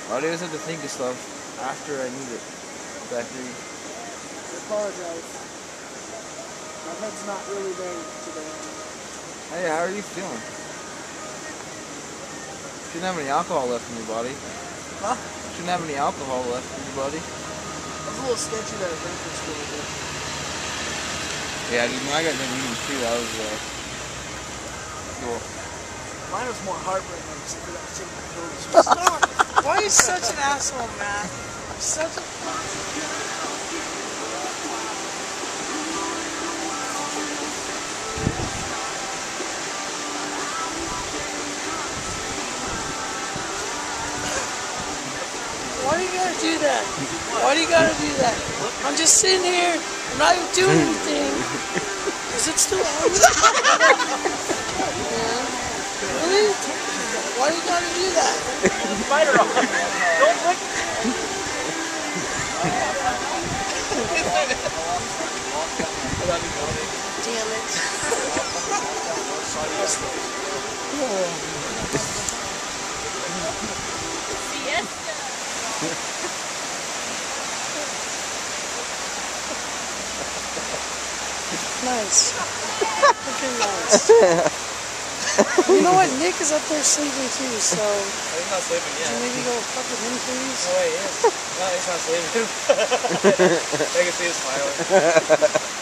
Why do you always have to think of stuff after I need it? Zachary. I apologize. My head's not really there today. Hey, how are you feeling? Shouldn't have any alcohol left in your body. Huh? Shouldn't have any alcohol left in your body. I was a little sketchy that I drank this really good. Yeah, dude, when I got done eating too, that was cool. Mine was more heartbreaking because I forgot to take my pills. Stop! Why are you such an asshole, man? You're such a... Why do you gotta do that? Why do you gotta do that? I'm just sitting here, I'm not even doing anything. Is it still on? Yeah. Really? Why do you gotta do that? Spider on. Don't lick. Damn it. Nice. Fucking nice. You know what? Nick is up there sleeping too, so... He's not sleeping yet. Can you maybe go fuck with him, please? No, he is. No, he's not sleeping. I can see his smiling.